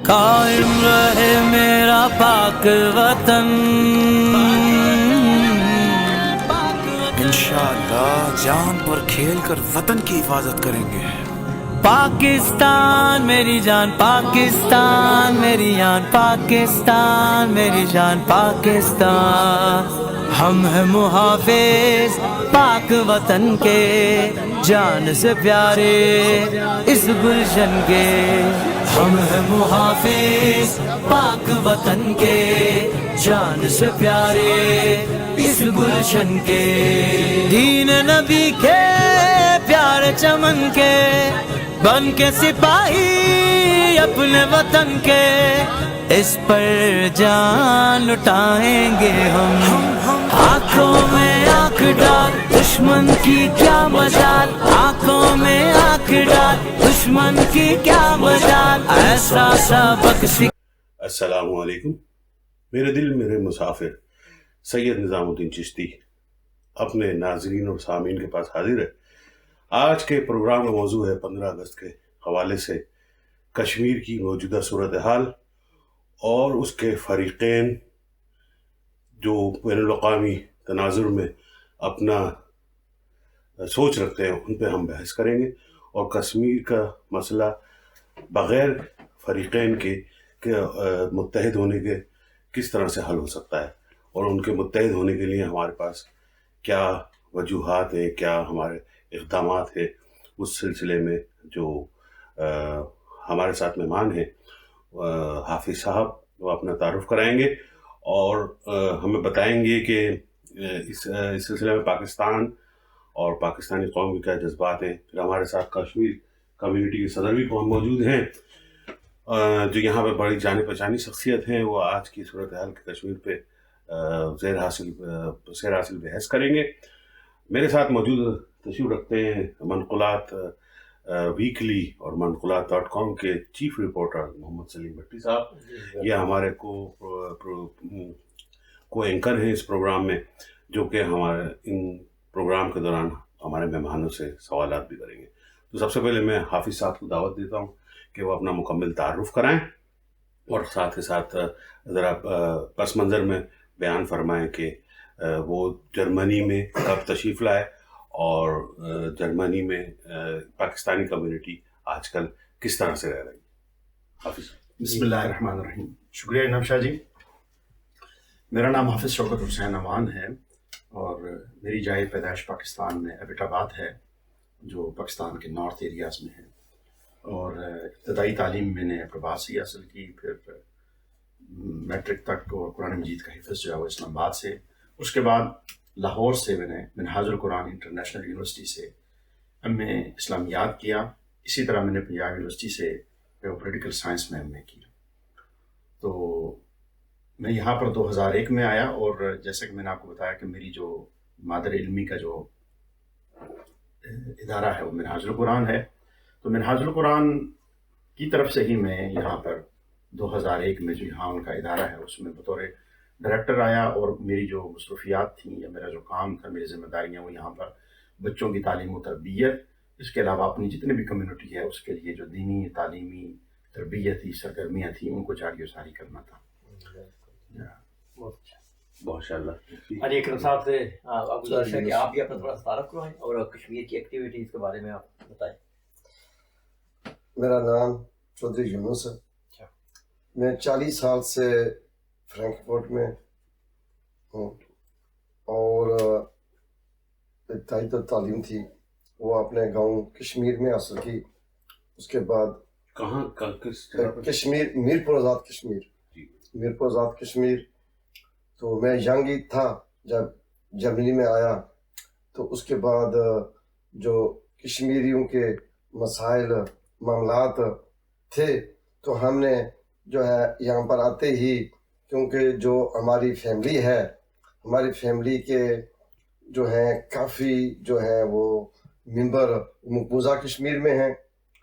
قائم رہے میرا پاک وطن، انشاءاللہ جان پر کھیل کر وطن کی حفاظت کریں گے۔ پاکستان میری جان، پاکستان میری جان، پاکستان میری جان، پاکستان ہم ہیں محافظ پاک وطن کے، جان سے پیارے اس گلشن کے، ہم ہیں محافظ پاک وطن کے، جان سے پیارے اس گلشن کے، دین نبی کے پیارے چمن کے، بن کے سپاہی اپنے وطن کے، اس پر جان لٹائیں گے ہم، آنکھوں میں آنکھ ڈال دشمن کی کیا مجال، آنکھوں میں آنکھ ڈال دشمن کی کیا مجال، ایسا سبق السلام علیکم۔ میرے دل میرے مسافر سید نظام الدین چشتی اپنے ناظرین اور سامعین کے پاس حاضر ہے۔ آج کے پروگرام کا موضوع ہے 15 اگست کے حوالے سے کشمیر کی موجودہ صورتحال اور اس کے فریقین جو بین الاقوامی تناظر میں اپنا سوچ رکھتے ہیں، ان پہ ہم بحث کریں گے، اور کشمیر کا مسئلہ بغیر فریقین کے متحد ہونے کے کس طرح سے حل ہو سکتا ہے، اور ان کے متحد ہونے کے لیے ہمارے پاس کیا وجوہات ہیں، کیا ہمارے اقدامات ہیں۔ اس سلسلے میں جو ہمارے ساتھ مہمان ہیں حافظ صاحب، وہ اپنا تعارف کرائیں گے اور ہمیں بتائیں گے کہ اس سلسلے میں پاکستان اور پاکستانی قوم کے کیا جذبات ہیں۔ پھر ہمارے ساتھ کشمیر کمیونٹی کے صدر بھی موجود ہیں جو یہاں پہ بڑی جانی پہچانی شخصیت ہیں، وہ آج کی صورتحال کے کشمیر پہ سیر حاصل بحث کریں گے۔ میرے ساتھ موجود تشریف رکھتے ہیں منقولات ویکلی اور منقولات.com کے چیف رپورٹر محمد سلیم بھٹی صاحب۔ یہ ہمارے کو اینکر ہیں اس پروگرام میں، جو کہ ہمارے ان پروگرام کے دوران ہمارے مہمانوں سے سوالات بھی کریں گے۔ تو سب سے پہلے میں حافظ صاحب کو دعوت دیتا ہوں کہ وہ اپنا مکمل تعارف کرائیں اور ساتھ ہی ساتھ ذرا پس منظر میں بیان فرمائیں کہ وہ جرمنی میں کب تشریف لائے اور جرمنی میں پاکستانی کمیونٹی آج کل کس طرح سے رہ رہی ہے۔ حافظ۔ بسم اللہ الرحمن الرحیم۔ شکریہ انب شاہ جی۔ میرا نام حافظ شوکت حسین امان ہے اور میری جائے پیدائش پاکستان میں ایبٹ آباد ہے، جو پاکستان کے نارتھ ایریاز میں ہے، اور ابتدائی تعلیم میں نے ایبٹ سے حاصل کی، پھر میٹرک تک اور قرآن مجید کا حفظ جو ہے وہ اسلام آباد سے۔ اس کے بعد لاہور سے میں نے منہاج القرآن انٹرنیشنل یونیورسٹی سے ایم.اے اسلامیات کیا۔ اسی طرح میں نے پنجاب یونیورسٹی سے پولیٹیکل سائنس میں ایم.اے کیا۔ تو میں یہاں پر 2001 میں آیا، اور جیسے کہ میں نے آپ کو بتایا کہ میری جو مادر علمی کا جو ادارہ ہے وہ منہاج القرآن ہے، تو منہاج القرآن کی طرف سے ہی میں یہاں پر 2001 میں جو یہاں ان کا ادارہ ہے اس میں بطور ڈائریکٹر آیا، اور میری جو مصروفیات تھیں یا میرا جو کام تھا، میری ذمہ داریاں، وہ یہاں پر بچوں کی تعلیم و تربیت، اس کے علاوہ اپنی جتنی بھی کمیونٹی ہے اس کے لیے جو دینی تعلیمی تربیتی سرگرمیاں تھیں ان کو جاری و ساری کرنا تھا۔ ماشاء اللہ۔ علی اکرم صاحب سے آپ گزارش ہے کہ آپ بھی اپنا تھوڑا سا تعارف کروائیں اور کشمیر کی ایکٹیویٹیز کے بارے میں آپ بتائیں۔ میرا نام چودھری یونس ہے، میں 40 سال سے فرینکفرٹ میں ہوں، اور ابتدائی تو تعلیم تھی وہ اپنے گاؤں کشمیر میں حاصل کی۔ اس کے بعد کہاں کس جگہ پر؟ کشمیر، میرپور آزاد کشمیر، میرپور آزاد کشمیر۔ تو میں ینگ ہی تھا جب جرمنی میں آیا، تو اس کے بعد جو کشمیریوں کے مسائل معاملات تھے تو ہم نے جو ہے یہاں پر آتے ہی، کیونکہ جو ہماری فیملی ہے، ہماری فیملی کے جو ہیں کافی جو ہیں وہ ممبر مقبوضہ کشمیر میں ہیں،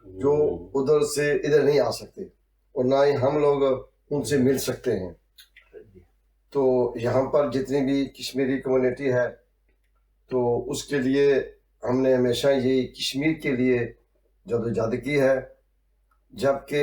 جو ادھر سے ادھر نہیں آ سکتے، اور نہ ہی ہم لوگ ان سے مل سکتے ہیں۔ تو یہاں پر جتنی بھی کشمیری کمیونٹی ہے تو اس کے لیے ہم نے ہمیشہ یہی کشمیر کے لیے جدوجہد کی ہے، جبکہ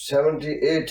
78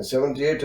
78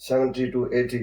70 to 80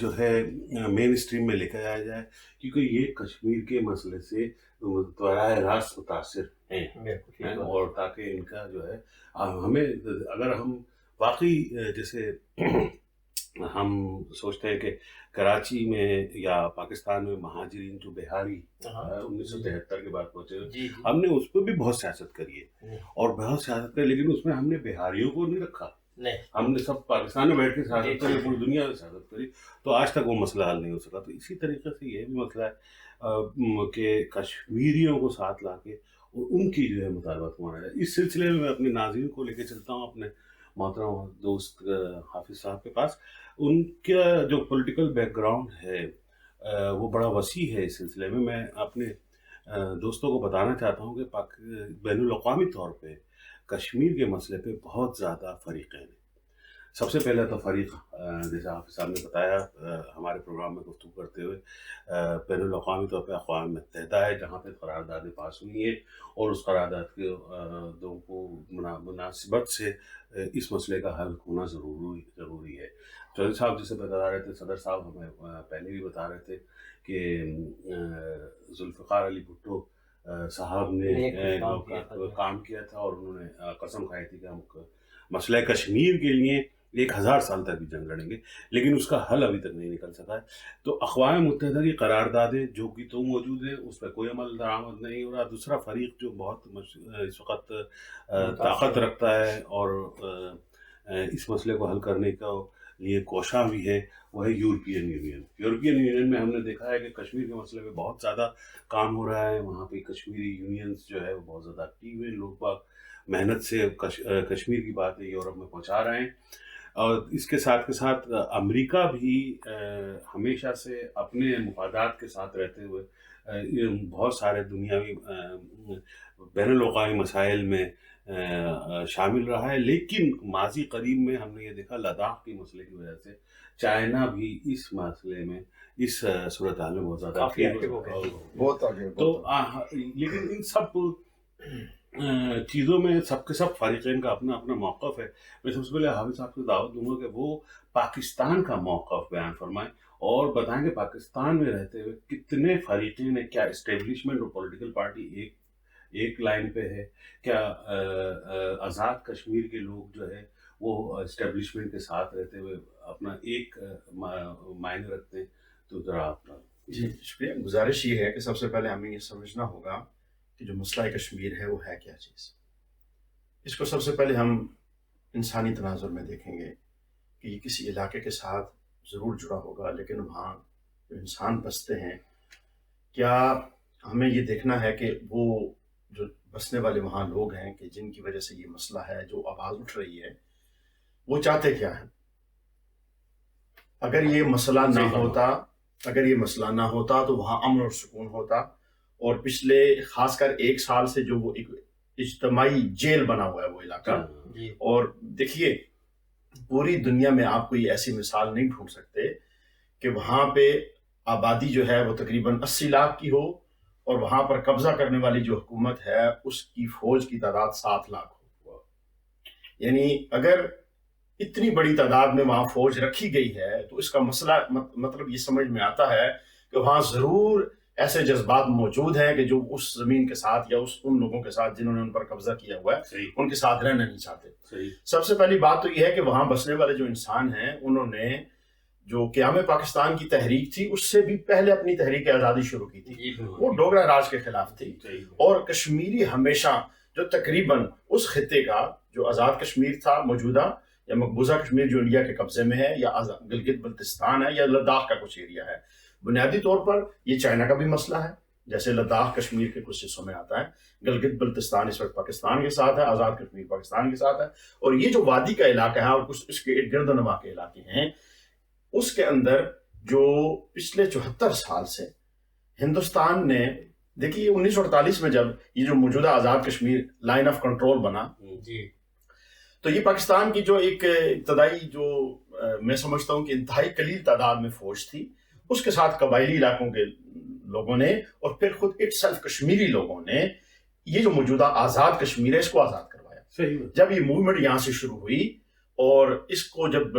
جو ہے مین اسٹریم میں لے کے آیا جائے، کیونکہ یہ کشمیر کے مسئلے سے براہ راست متاثر ہیں، اور تاکہ ان کا جو ہے ہمیں، اگر ہم واقعی جیسے ہم سوچتے ہیں کہ کراچی میں یا پاکستان میں مہاجرین جو بہاری 1973 کے بعد پہنچے، ہم نے اس پہ بھی بہت سیاست کری ہے اور بہت سیاست کری، لیکن اس میں ہم نے بہاریوں کو نہیں رکھا، ہم نے سب پاکستان میں بیٹھ کے سیاست کری، پوری دنیا میں سیاست کری، تو آج تک وہ مسئلہ حل نہیں ہو سکا۔ تو اسی طریقے سے یہ بھی مسئلہ ہے کہ کشمیریوں کو ساتھ لا کے اور ان کی جو ہے مطالبات کو مانا جائے۔ اس سلسلے میں اپنے ناظرین کو لے کے چلتا ہوں اپنے محترم دوست حافظ صاحب کے پاس۔ ان کا جو پولیٹیکل بیک گراؤنڈ ہے وہ بڑا وسیع ہے۔ اس سلسلے میں اپنے دوستوں کو بتانا چاہتا ہوں کہ بین الاقوامی طور پہ کشمیر کے مسئلے پہ بہت زیادہ فریقین ہیں۔ سب سے پہلے تو فریق، جیسے حافظ صاحب نے بتایا ہمارے پروگرام میں گفتگو کرتے ہوئے، بین الاقوامی طور پہ اقوام متحدہ ہے، جہاں پہ قراردادیں پاس ہوئی ہیں، اور اس قرارداد کے کو مناسبت سے اس مسئلے کا حل ہونا ضروری ہے۔ چودھری صاحب جسے بتا رہے تھے، صدر صاحب ہمیں پہلے بھی بتا رہے تھے کہ ذوالفقار علی بھٹو صاحب نے کام کیا تھا، اور انہوں نے قسم کھائی تھی کہ ہم مسئلہ کشمیر کے لیے 1000 سال تک بھی جنگ لڑیں گے، لیکن اس کا حل ابھی تک نہیں نکل سکا ہے۔ تو اقوام متحدہ کی قراردادیں جو کہ تو موجود ہیں، اس پہ کوئی عمل درآمد نہیں ہو رہا۔ دوسرا فریق جو بہت اس وقت طاقت رکھتا ہے اور اس مسئلے کو حل کرنے کا لیے کوشاں بھی ہے، وہ ہے یورپین یونین۔ یورپین یونین میں ہم نے دیکھا ہے کہ کشمیر کے مسئلے میں بہت زیادہ کام ہو رہا ہے، وہاں پہ کشمیری یونینز جو ہے وہ بہت زیادہ ایکٹیو ہیں، لوگ باگ محنت سے کشمیر کی باتیں یورپ میں پہنچا رہے ہیں۔ اور اس کے ساتھ امریکہ بھی ہمیشہ سے اپنے مفادات کے ساتھ رہتے ہوئے بہت سارے دنیاوی بین الاقوامی مسائل میں شامل رہا ہے، لیکن ماضی قریب میں ہم نے یہ دیکھا لداخ کے مسئلے کی وجہ سے چائنا بھی اس مسئلے میں، اس صورتحال میں بہت زیادہ بہت آگے۔ تو لیکن ان سب چیزوں میں سب کے سب فریقین کا اپنا اپنا موقف ہے۔ میں سب سے پہلے حافظ صاحب کو دعوت دوں گا کہ وہ پاکستان کا موقف بیان فرمائیں اور بتائیں کہ پاکستان میں رہتے ہوئے کتنے فریقین ہیں، کیا اسٹیبلشمنٹ اور پولیٹیکل پارٹی ایک لائن پہ ہے، کیا آزاد کشمیر کے لوگ جو ہے وہ اسٹیبلشمنٹ کے ساتھ رہتے ہوئے اپنا ایک معنی رکھتے ہیں۔ تو ذرا آپ جی شکریہ۔ گزارش یہ ہے کہ سب سے پہلے ہمیں یہ سمجھنا ہوگا کہ جو مسئلہ کشمیر ہے وہ ہے کیا چیز۔ اس کو سب سے پہلے ہم انسانی تناظر میں دیکھیں گے کہ یہ کسی علاقے کے ساتھ ضرور جڑا ہوگا، لیکن وہاں جو انسان بستے ہیں، کیا ہمیں یہ دیکھنا ہے کہ وہ جو بسنے والے وہاں لوگ ہیں کہ جن کی وجہ سے یہ مسئلہ ہے، جو آواز اٹھ رہی ہے، وہ چاہتے کیا ہیں؟ اگر یہ مسئلہ نہ ہوتا تو وہاں امن اور سکون ہوتا، اور پچھلے خاص کر 1 سال سے جو وہ ایک اجتماعی جیل بنا ہوا ہے وہ علاقہ، اور دیکھیے پوری دنیا میں آپ کوئی ایسی مثال نہیں ڈھونڈ سکتے کہ وہاں پہ آبادی جو ہے وہ تقریباً 80 لاکھ کی ہو، اور وہاں پر قبضہ کرنے والی جو حکومت ہے اس کی فوج کی تعداد 7 لاکھ ہو۔ یعنی اگر اتنی بڑی تعداد میں وہاں فوج رکھی گئی ہے تو اس کا مسئلہ مطلب یہ سمجھ میں آتا ہے کہ وہاں ضرور ایسے جذبات موجود ہیں کہ جو اس زمین کے ساتھ یا ان لوگوں کے ساتھ جنہوں نے ان پر قبضہ کیا ہوا ہے ان کے ساتھ رہنا نہیں چاہتے۔ سب سے پہلی بات تو یہ ہے کہ وہاں بسنے والے جو انسان ہیں، انہوں نے جو قیام پاکستان کی تحریک تھی اس سے بھی پہلے اپنی تحریک آزادی شروع کی تھی، وہ ڈوگرا راج کے خلاف تھی، اور کشمیری ہمیشہ جو تقریباً اس خطے کا جو آزاد کشمیر تھا موجودہ یا مقبوضہ کشمیر جو انڈیا کے قبضے میں ہے، یا گلگت بلتستان ہے، یا لداخ کا کچھ ایریا ہے، بنیادی طور پر یہ چائنا کا بھی مسئلہ ہے، جیسے لداخ کشمیر کے کچھ حصوں میں آتا ہے، گلگت بلتستان اس وقت پاکستان کے ساتھ ہے، آزاد کشمیر پاکستان کے ساتھ ہے، اور یہ جو وادی کا علاقہ ہے اور کچھ اس کے گرد و نواح کے علاقے ہیں، اس کے اندر جو پچھلے 74 سال سے ہندوستان نے، دیکھیے 1948 میں جب یہ جو موجودہ Azad Kashmir line of control بنا، تو یہ پاکستان کی جو ایک ابتدائی جو میں سمجھتا ہوں کہ انتہائی قلیل تعداد میں فوج تھی، اس کے ساتھ قبائلی علاقوں کے لوگوں نے اور پھر خود اٹ سیلف کشمیری لوگوں نے یہ جو موجودہ آزاد کشمیر ہے اس کو آزاد کروایا۔ جب یہ موومنٹ یہاں سے شروع ہوئی اور اس کو جب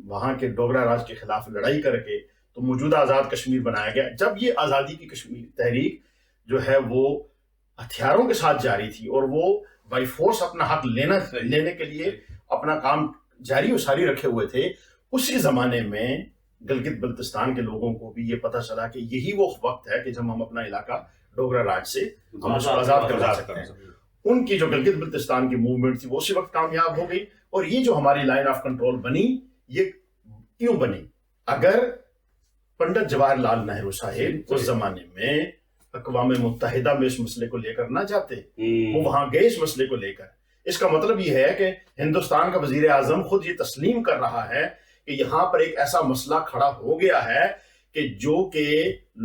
وہاں کے ڈوگرا راج کے خلاف لڑائی کر کے تو موجودہ آزاد کشمیر بنایا گیا. جب یہ آزادی کی کشمیر تحریک جو ہے وہ ہتھیاروں کے ساتھ جاری تھی اور وہ بائی فورس اپنا حق لینے کے لیے اپنا کام جاری و ساری رکھے ہوئے تھے, اسی زمانے میں گلگت بلتستان کے لوگوں کو بھی یہ پتہ چلا کہ یہی وہ وقت ہے کہ جب ہم اپنا علاقہ ڈوگرا راج سے ہم اس کو آزاد کروا سکتے ہیں. ان کی جو گلگت بلتستان کی موومنٹ تھی وہ اسی وقت کامیاب ہو گئی. اور یہ جو ہماری لائن آف کنٹرول بنی, یہ کیوں بنی؟ اگر پنڈت جواہر لال نہرو صاحب اس زمانے میں اقوام متحدہ میں اس مسئلے کو لے کر نہ جاتے, وہ وہاں گئے اس مسئلے کو لے کر, اس کا مطلب یہ ہے کہ ہندوستان کا وزیر اعظم خود یہ تسلیم کر رہا ہے کہ یہاں پر ایک ایسا مسئلہ کھڑا ہو گیا ہے کہ جو کہ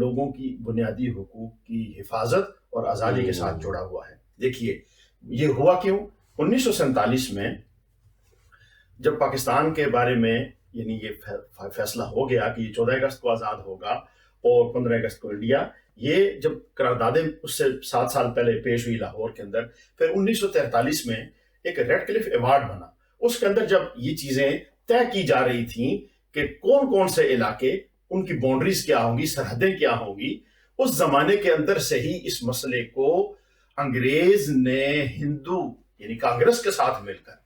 لوگوں کی بنیادی حقوق کی حفاظت اور آزادی کے ساتھ جڑا ہوا ہے. دیکھیے یہ ہوا کیوں. 1947 میں جب پاکستان کے بارے میں یعنی یہ فیصلہ ہو گیا کہ یہ 14 اگست کو آزاد ہوگا اور 15 اگست کو انڈیا, یہ جب قراردادیں اس سے 7 سال پہلے پیش ہوئی لاہور کے اندر, پھر 1943 میں ایک ریڈ کلف ایوارڈ بنا. اس کے اندر جب یہ چیزیں طے کی جا رہی تھیں کہ کون کون سے علاقے, ان کی باؤنڈریز کیا ہوں گی, سرحدیں کیا ہوں گی, اس زمانے کے اندر سے ہی اس مسئلے کو انگریز نے ہندو یعنی کانگریس کے ساتھ مل کر,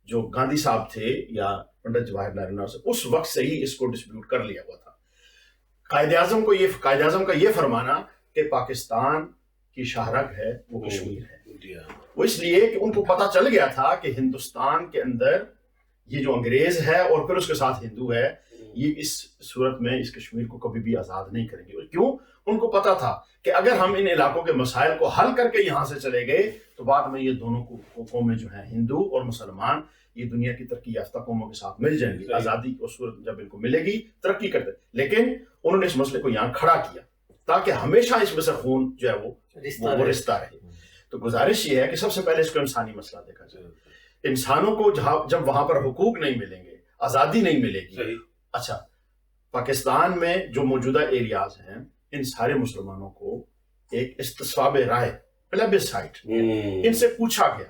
جو گاندھی صاحب تھے یا پنڈت جواہر لال نہرو صاحب, اس وقت سے ہی اس کو ڈسپیوٹ کر لیا ہوا تھا. قائد اعظم کا یہ فرمانا کہ پاکستان کی شاہراہ ہے وہ کشمیر ہے, وہ اس لیے کہ ان کو پتہ چل گیا تھا کہ ہندوستان کے اندر یہ جو انگریز ہے اور پھر اس کے ساتھ ہندو ہے, یہ اس صورت میں اس کشمیر کو کبھی بھی آزاد نہیں کریں گے. کیوں؟ ان کو پتا تھا کہ اگر ہم ان علاقوں کے مسائل کو حل کر کے یہاں سے چلے گئے تو بعد میں یہ دونوں قومیں جو ہیں ہندو اور مسلمان, یہ دنیا کی ترقی یافتہ قوموں کے ساتھ مل جائیں گی. آزادی کی صورت جب ان کو ملے گی ترقی کرتے, لیکن انہوں نے اس مسئلے کو یہاں کھڑا کیا تاکہ ہمیشہ اس میں سے خون جو ہے وہ رشتہ رہے. تو گزارش یہ ہے کہ سب سے پہلے اس کو انسانی مسئلہ دیکھا جائے. انسانوں کو جب وہاں پر حقوق نہیں ملیں گے, آزادی نہیں ملے گی. اچھا, پاکستان میں جو موجودہ ایریاز ہیں ان سارے مسلمانوں کو ایک استصواب رائے پلیبسائٹ ان سے پوچھا گیا,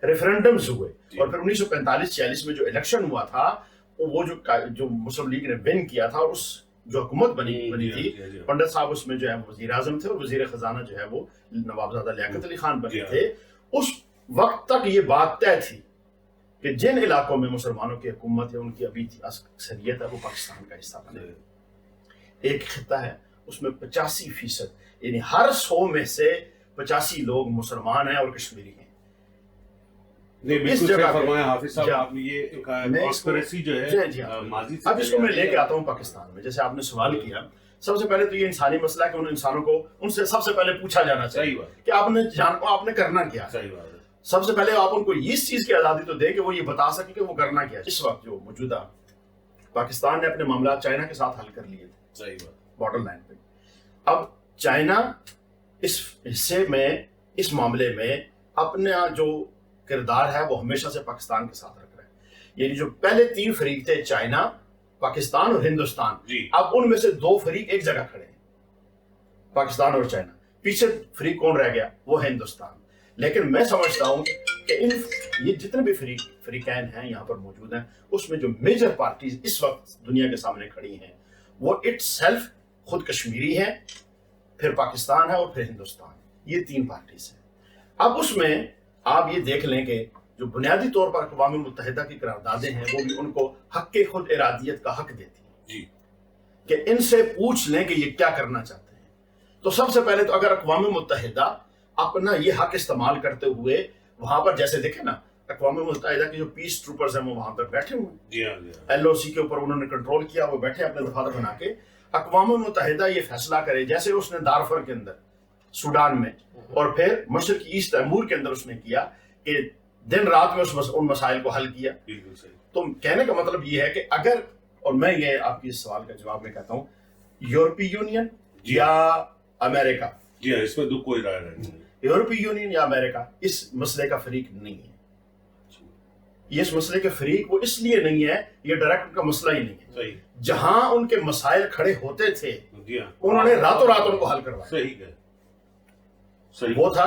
ریفرنڈمز ہوئے, اور پھر 1945-46 میں جو الیکشن ہوا تھا وہ جو مسلم لیگ نے ون کیا تھا, اور اس جو حکومت بنی تھی, پنڈت صاحب اس میں جو ہے وزیر اعظم تھے اور وزیر خزانہ جو ہے وہ نوابزادہ لیاقت علی خان بنے تھے. اس وقت تک یہ بات طے تھی کہ جن علاقوں میں مسلمانوں کی حکومت ہے ان کی ابھی اکثریت ہے وہ پاکستان کا حصہ بنے. ایک خطہ ہے اس میں 85% یعنی ہر 100 میں سے 85 لوگ مسلمان ہیں اور کشمیری ہیں. اس جگہ فرمایا حافظ صاحب آپ نے یہ کانسپریسی جو ہے ماضی سے, اب اس کو میں لے کے آتا ہوں پاکستان میں. جیسے آپ نے سوال کیا, سب سے پہلے تو یہ انسانی مسئلہ ہے کہ ان انسانوں کو ان سے سب سے پہلے پوچھا جانا چاہیے کہ آپ نے کرنا کیا. صحیح بات ہے. سب سے پہلے آپ ان کو اس چیز کی آزادی تو دیں کہ وہ یہ بتا سکیں کہ وہ کرنا کیا. اس وقت جو موجودہ پاکستان نے اپنے معاملات چائنا کے ساتھ حل کر لیے تھے, صحیح بات, بارڈر لائن پہ. اب چائنا اس حصے میں, اس معاملے میں اپنا جو کردار ہے وہ ہمیشہ سے پاکستان کے ساتھ رکھ رہا ہے. یعنی جو پہلے 3 فریق تھے, چائنا, پاکستان اور ہندوستان, اب ان میں سے 2 فریق ایک جگہ کھڑے ہیں, پاکستان اور چائنا. پیچھے فریق کون رہ گیا؟ وہ ہے ہندوستان. لیکن میں سمجھتا ہوں کہ یہ جتنے بھی فریقین ہیں یہاں پر موجود ہیں, اس میں جو میجر پارٹیز اس وقت دنیا کے سامنے کھڑی ہیں وہ اٹ سیلف خود کشمیری ہے, پھر پاکستان ہے اور پھر ہندوستان. یہ 3 پارٹیز ہیں. اب اس میں آپ یہ دیکھ لیں کہ جو بنیادی طور پر اقوام متحدہ کی قراردادیں ہیں وہ بھی ان کو حق خود ارادیت کا حق دیتی ہیں کہ ان سے پوچھ لیں کہ یہ کیا کرنا چاہتے ہیں. تو سب سے پہلے تو اگر اقوام متحدہ اپنا یہ حق استعمال کرتے ہوئے وہاں پر, جیسے دیکھیں نا اقوام متحدہ کے جو پیس ٹروپرز ہیں وہ وہاں پر بیٹھے ہوئے ہیں, LOC کے اوپر انہوں نے کنٹرول کیا, وہ بیٹھے اپنے دفاتر بنا کے. اقوام متحدہ یہ فیصلہ کرے جیسے اس نے دارفر کے اندر سوڈان میں اور پھر مشرقی ایسٹ تیمور کے اندر اس نے کیا کہ دن رات میں ان مسائل کو حل کیا. تو کہنے کا مطلب یہ ہے کہ اگر, اور میں یہ آپ کی اس سوال کا جواب میں کہتا ہوں, یورپی یونین یا امریکہ, اس میں کوئی رائے نہیں, یورپی یونین یا امریکہ اس مسئلے کا فریق نہیں ہے. یہ اس مسئلے کے فریق وہ اس لیے نہیں ہے, یہ ڈائریکٹ کا مسئلہ ہی نہیں ہے. جہاں ان کے مسائل کھڑے ہوتے تھے انہوں نے راتوں رات ان کو حل کروایا. وہ تھا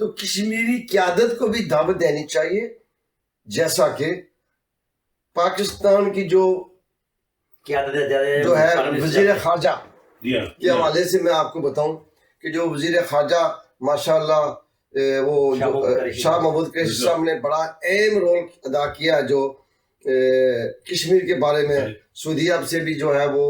تو کشمیری قیادت کو بھی دعوت دینی چاہیے، جیسا کہ پاکستان کی جو ہے وزیر خارجہ کے حوالے سے میں آپ کو بتاؤں کہ جو وزیر خارجہ ماشاءاللہ وہ شاہ محمود قریشی صاحب نے بڑا اہم رول ادا کیا، جو کشمیر کے بارے میں سعودی عرب سے بھی جو ہے وہ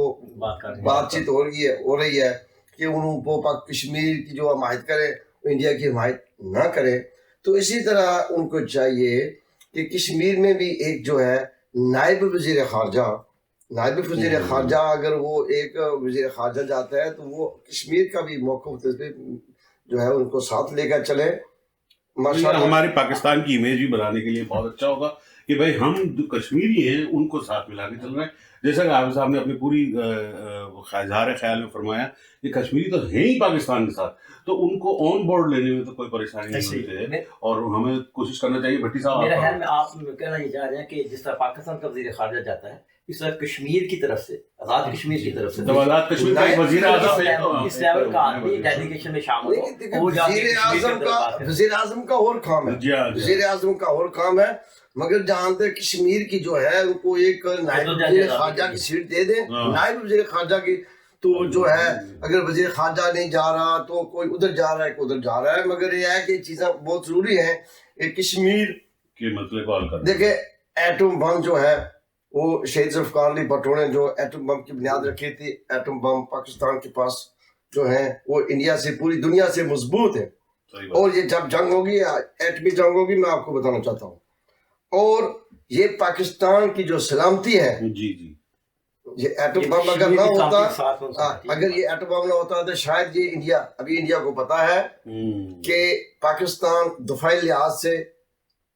بات چیت ہو رہی ہے کہ انہوں کو کشمیر کی جو حمایت کرے، انڈیا کی حمایت نہ کرے. تو اسی طرح ان کو چاہیے کہ کشمیر میں بھی ایک جو ہے نائب وزیر خارجہ اگر وہ ایک وزیر خارجہ جاتا ہے تو وہ کشمیر کا بھی موقف جو ہے ان کو ساتھ لے کر چلے. ہمارے پاکستان کی امیج بھی بنانے کے لیے بہت اچھا ہوگا کہ بھائی ہم جو کشمیری ہیں ان کو ساتھ ملا کے چل رہے ہیں. جیسا کہ عابد صاحب نے اپنی پوری اظہار خیال میں فرمایا کہ کشمیری تو ہیں ہی پاکستان کے ساتھ، تو ان کو آن بورڈ لینے میں تو کوئی پریشانی نہیں ہوتی ہے، اور ہمیں کوشش کرنا چاہیے. بھٹی صاحب میرا خیال میں آپ کہنا یہ چاہ رہے ہیں کہ جس طرح پاکستان کا وزیر خارجہ جاتا ہے، اس طرح کشمیر کی طرف سے، آزاد کشمیر کی طرف سے آزاد کشمیر کا وزیر اعظم اس لیول کا آدمی ڈیلیگیشن میں شامل ہو. وزیر اعظم کا اور کام ہے، وزیر اعظم کا اور کام ہے، مگر جہاں تک کشمیر کی جو ہے ان کو ایک نائب وزیر خارجہ کی سیٹ دے دیں، نائب وزیر خارجہ کی. تو جو ہے اگر وزیر خارجہ نہیں جا رہا تو کوئی ادھر جا رہا ہے، کوئی ادھر جا رہا ہے. مگر یہ ہے کہ چیزیں بہت ضروری ہیں کہ کشمیر کے مسئلے کو حل کرنا. دیکھیں ایٹم بم جو ہے وہ شہید ذوالفقار علی بھٹو نے جو ایٹم بم کی بنیاد رکھی تھی، ایٹم بم پاکستان کے پاس جو ہیں وہ انڈیا سے، پوری دنیا سے مضبوط ہے. اور یہ جب جنگ ہوگی، ایٹمی جنگ ہوگی، میں آپ کو بتانا چاہتا ہوں، اور یہ پاکستان کی جو سلامتی ہے، یہ ایٹم بم اگر نہ ہوتا، اگر یہ ایٹم بم نہ ہوتا تو شاید یہ انڈیا کو پتا ہے کہ پاکستان دفاعی لحاظ سے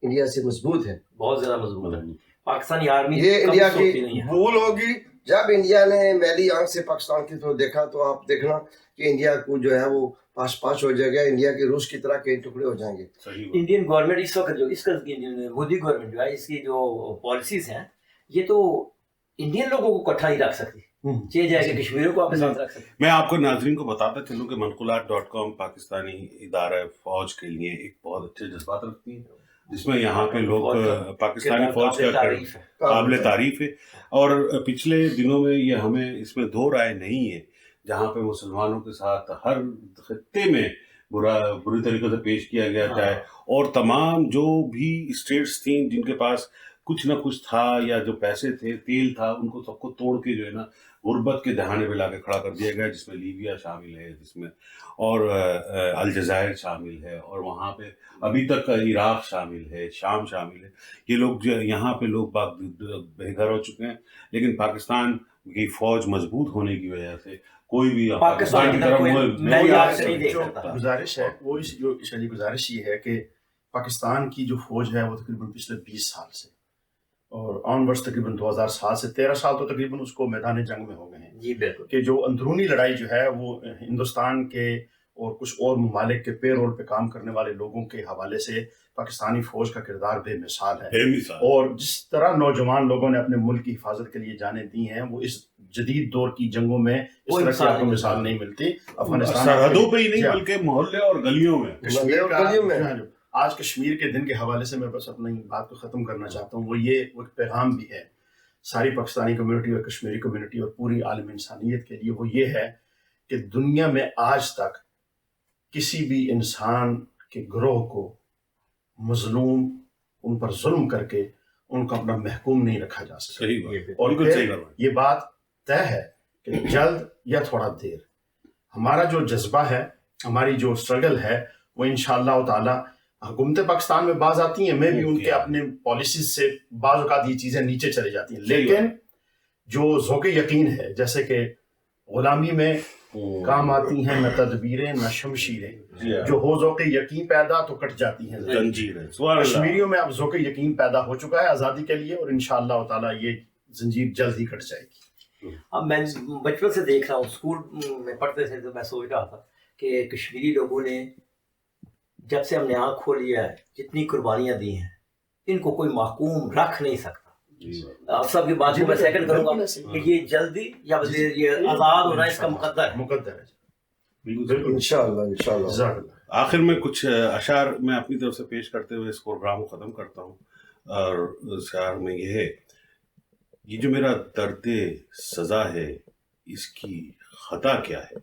انڈیا سے مضبوط ہے، بہت زیادہ مضبوط ہے. پاکستانی آرمی یہ انڈیا کی بھول ہوگی. جب انڈیا نے میلی آنکھ سے پاکستان کی طرف دیکھا تو آپ دیکھنا کہ انڈیا کو جو ہے وہ پاس ہو جائے گا، انڈیا کے روس کی طرح کئی ٹکڑے ہو جائیں گے. انڈین گورنمنٹ اس وقت جو اس کا مودی گورنمنٹ جو ہے، اس کی جو پالیسیز ہیں، یہ تو انڈین لوگوں کو اکٹھا نہیں رکھ سکتی، چاہے جائے کہ کشمیریوں کو اپنے ساتھ رکھ سکتی. میں آپ کو ناظرین کو بتاتا چلوں کہ منقولات.com پاکستانی ادارہ فوج کے لیے ایک بہت اچھے جذبات رکھتی ہے، جس میں یہاں پہ لوگ پاکستانی فوج کا قابل تعریف ہے. اور پچھلے دنوں میں یہ ہمیں اس میں دو رائے نہیں ہے، جہاں پہ مسلمانوں کے ساتھ ہر خطے میں بری طریقے سے پیش کیا گیا جائے، اور تمام جو بھی اسٹیٹس تھیں جن کے پاس کچھ نہ کچھ تھا یا جو پیسے تھے، تیل تھا، ان کو سب کو توڑ کے جو ہے نا غربت کے دہانے پہ لا کے کھڑا کر دیا گیا، جس میں لیبیا شامل ہے، جس میں اور الجزائر شامل ہے، اور وہاں پہ ابھی تک عراق شامل ہے، شام شامل ہے. یہ لوگ یہاں پہ لوگ بے گھر ہو چکے ہیں، لیکن پاکستان کی فوج مضبوط ہونے کی وجہ سے کوئی بھی پاکستان کی طرف گزارش ہے، وہ جو گزارش یہ ہے کہ پاکستان کی جو فوج ہے وہ تقریباً پچھلے 20 سال سے اور آن ورڈ تقریباً 2007 سے 13 سال تو تقریباً اس کو میدان جنگ میں ہو گئے ہیں. جی بالکل. کہ جو اندرونی لڑائی جو ہے وہ ہندوستان کے اور کچھ اور ممالک کے پے رول پہ کام کرنے والے لوگوں کے حوالے سے پاکستانی فوج کا کردار بے مثال ہے. اور جس طرح نوجوان لوگوں نے اپنے ملک کی حفاظت کے لیے جانیں دی ہیں، وہ اس جدید دور کی جنگوں میں اس طرح کی آپ کو مثال نہیں ملتی. افغانستان سرحدوں پہ ہی نہیں بلکہ محلے اور گلیوں میں. کشمیر کا آج کشمیر کے دن کے حوالے سے میں بس اپنی بات کو ختم کرنا چاہتا ہوں. وہ ایک پیغام بھی ہے ساری پاکستانی کمیونٹی اور کشمیری کمیونٹی اور پوری عالم انسانیت کے لیے. وہ یہ ہے کہ دنیا میں آج تک کسی بھی انسان کے گروہ کو مظلوم، ان پر ظلم کر کے ان کو اپنا محکوم نہیں رکھا جا سکتا. اور یہ بات طے ہے کہ جلد یا تھوڑا دیر ہمارا جو جذبہ ہے، ہماری جو اسٹرگل ہے، وہ انشاءاللہ تعالی حکومت پاکستان میں بعض آتی ہیں، میں بھی ان کے اپنے پالیسیز سے بعض اوقات یہ چیزیں نیچے چلے جاتی ہیں، لیکن جو ذوق یقین ہے، جیسے کہ غلامی میں کام آتی ہیں نہ تدبیریں نہ شمشیریں، جو ہو ذوق یقین پیدا تو کٹ جاتی ہیں زنجیریں. کشمیریوں میں اب ذوق یقین پیدا ہو چکا ہے آزادی کے لیے، اور انشاءاللہ تعالی یہ زنجیر جلد ہی کٹ جائے گی. اب میں بچپن سے دیکھ رہا ہوں، اسکول میں پڑھتے تھے تو میں سوچ رہا تھا کہ کشمیری لوگوں نے جب سے ہم نے آنکھ کھولی ہے، جتنی قربانیاں دی ہیں، ان کو کوئی محکوم رکھ نہیں سکتا. آپ سب کی بات کو میں سیکنڈ کروں گا کہ یہ جلدی یا یہ آزاد ہونا اس کا مقدر ہے. مقدر ہے. انشاءاللہ. آخر میں کچھ اشعار میں اپنی طرف سے پیش کرتے ہوئے اس پروگرام کو ختم کرتا ہوں، اور اشعار میں یہ ہے، یہ جو میرا درد سزا ہے اس کی خطا کیا ہے،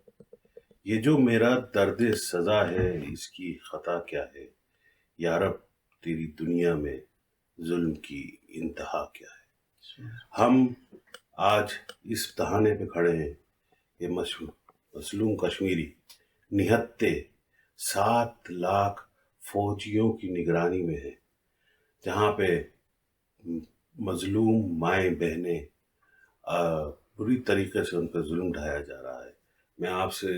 یہ جو میرا درد سزا ہے اس کی خطا کیا ہے، یا رب تیری دنیا میں ظلم کی انتہا کیا ہے۔ ہم آج اس بہانے پہ کھڑے ہیں، یہ مظلوم کشمیری نہتے 7 لاکھ فوجیوں کی نگرانی میں ہے، جہاں پہ مظلوم مائیں بہنیں بری طریقے سے ان پہ ظلم ڈھایا جا رہا ہے۔ میں آپ سے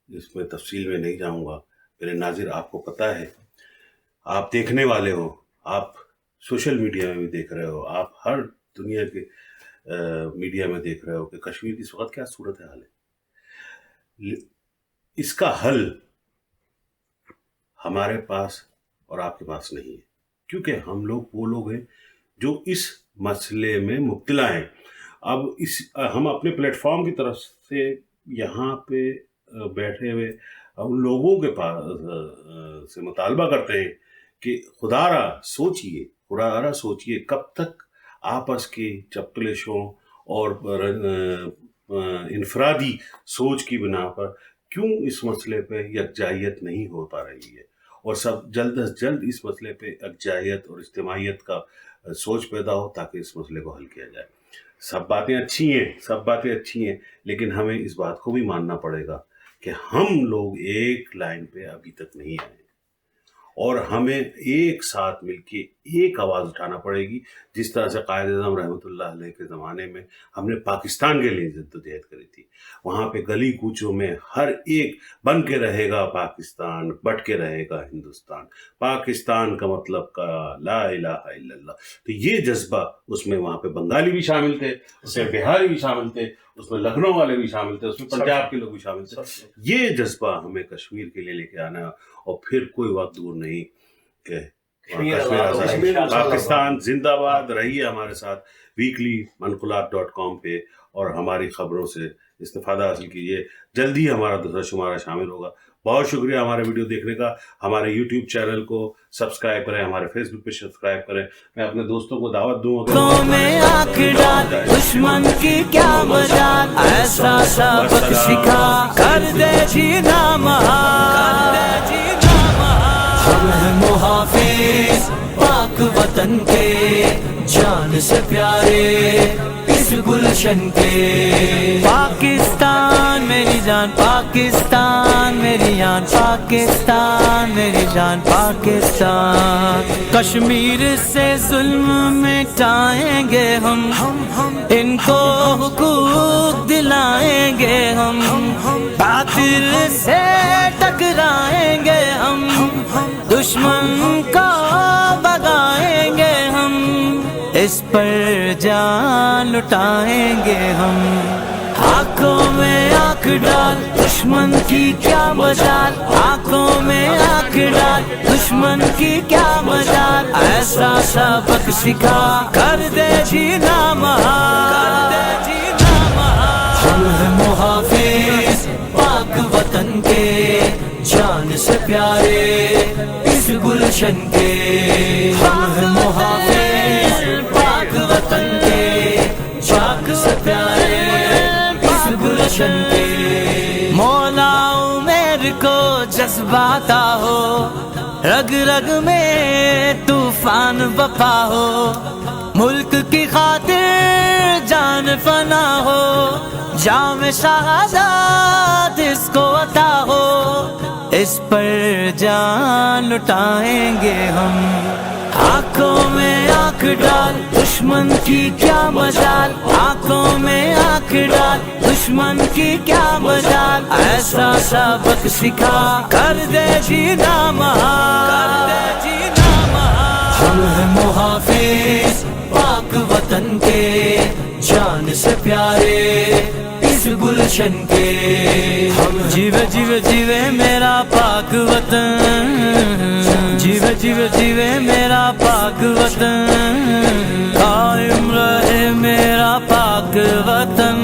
اس میں تفصیل میں نہیں جاؤں گا، میرے ناظر آپ کو پتہ ہے، آپ دیکھنے والے ہو، آپ سوشل میڈیا میں بھی دیکھ رہے ہو، آپ ہر دنیا کے میڈیا میں دیکھ رہے ہو کہ کشمیر کی اس وقت کیا صورت حال ہے۔ اس کا حل ہمارے پاس اور آپ کے پاس نہیں ہے، کیونکہ ہم لوگ وہ لوگ ہیں جو اس مسئلے میں مبتلا ہیں۔ اب ہم اپنے پلیٹ فارم کی طرف سے یہاں پہ بیٹھے ہوئے ان لوگوں کے پاس سے مطالبہ کرتے ہیں کہ خدا را سوچئے کب تک آپس کی چپکلشوں اور انفرادی سوچ کی بنا پر کیوں اس مسئلے پہ یکجاہیت نہیں ہو پا رہی ہے، اور سب جلد از جلد اس مسئلے پہ یکجاہیت اور اجتماعیت کا سوچ پیدا ہو تاکہ اس مسئلے کو حل کیا جائے۔ سب باتیں اچھی ہیں، لیکن ہمیں اس بات کو بھی ماننا پڑے گا کہ ہم لوگ ایک لائن پہ ابھی تک نہیں آئے، اور ہمیں ایک ساتھ مل کے ایک آواز اٹھانا پڑے گی، جس طرح سے قائد اعظم رحمۃ اللہ علیہ کے زمانے میں ہم نے پاکستان کے لیے جدوجہد کری تھی۔ وہاں پہ گلی کوچوں میں ہر ایک بن کے رہے گا پاکستان، بٹ کے رہے گا ہندوستان، پاکستان کا مطلب کا لا الہ الا اللہ۔ تو یہ جذبہ، اس میں وہاں پہ بنگالی بھی شامل تھے، اس میں بہاری بھی شامل تھے، اس میں لکھنؤ والے بھی شامل تھے، اس میں پنجاب کے لوگ بھی شامل تھے۔ یہ جذبہ ہمیں کشمیر کے لیے لے کے آنا ہے، اور پھر کوئی وقت دور نہیں کہ پاکستان زندہ باد۔ رہیے ہمارے ساتھ ویکلی منقولات.com پہ، اور ہماری خبروں سے استفادہ حاصل کیجیے۔ جلدی ہمارا دوسرا شمارہ شامل ہوگا۔ بہت شکریہ ہمارے ویڈیو دیکھنے کا۔ ہمارے یوٹیوب چینل کو سبسکرائب کریں، ہمارے فیس بک پہ سبسکرائب کریں۔ میں اپنے دوستوں کو دعوت دوں گا میں آنکھ ڈال، دشمن کی کیا مجال، ایسا سبق سکھا کر دے جینا محال۔ ہم ہیں محافظ پاک وطن کے، جان سے پیارے اس گلشن کے۔ پاکستان میری جان، پاکستان میری جان، پاکستان میری جان، پاکستان۔ کشمیر سے ظلم مٹائیں گے ہم، ان کو حقوق دلائیں گے ہم، باطل سے ٹکرائیں گے ہم، دشمن کو بگائیں گے ہم، اس پر جان لٹائیں گے ہم۔ آنکھوں میں آنکھ ڈال، دشمن کی کیا مجال، آنکھوں میں آنکھ ڈال، دشمن کی کیا مجال، ایسا سبق سکھا کر دے جینا محال۔ ہم ہیں محافظ پاک وطن کے، جان سے پیارے اس گلشن کے۔ ہم ہیں محافظ پاک وطن کے، چاک سے پیارے اس گلشن کے۔ مولا میرے کو جذباتا ہو، رگ رگ میں طوفان بپا ہو، ملک کی خاطر جان فنا ہو، جام شہادت اس کو عطا ہو، اس پر جان لٹائیں گے ہم۔ آنکھوں میں آنکھ ڈال، دشمن کی کیا مجال، آنکھوں میں آنکھ ڈال، دشمن کی کیا مجال، ایسا سبق سکھا کر دے جینا محال۔ ہم ہیں محافظ پاک وطن کے، جان سے پیارے اس گلشن کے۔ ہم جیوے جیوے جیوے میرا پاک وطن، جیوے جیوے جیوے میرا پاک وطن، قائم رہے میرا پاک وطن۔